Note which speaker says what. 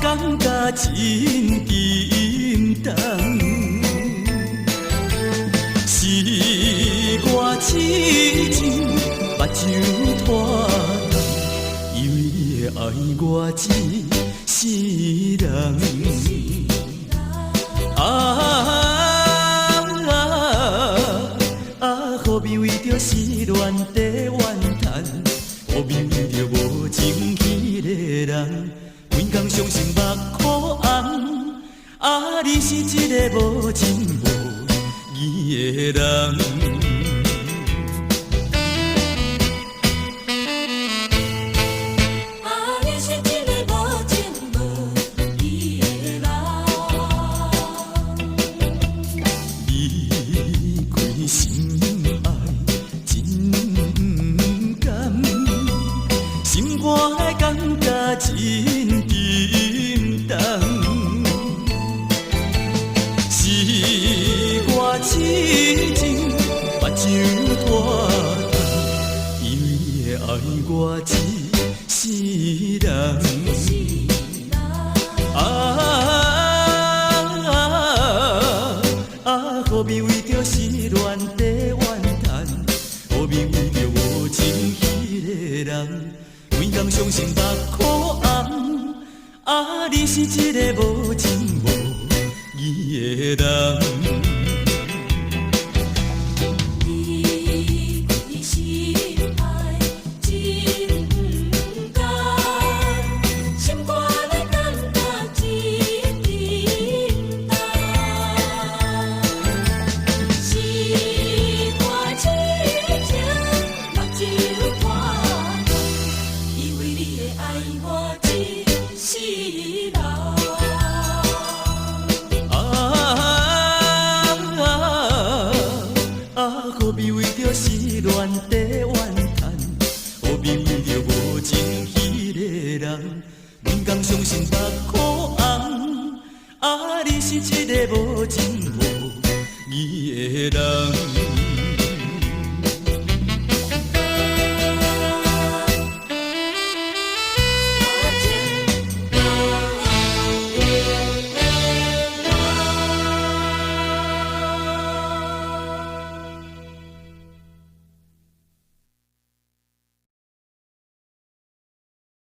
Speaker 1: 感觉真沉重，是我痴情目睭拖动，以为你会爱我一世人。何必为着失恋地怨叹？何必为着无情迄个人？规工伤心目眶红，你是一个无情无义的人。我的感觉真沉重，是我痴情目睭拖动，以为你会爱我一世人。何必为着失恋地怨叹？何必为着无情迄个人？规工伤心目眶红，你是一个无情无义的人。何必为着失恋地怨叹？何必为着无情迄个人？规工伤心。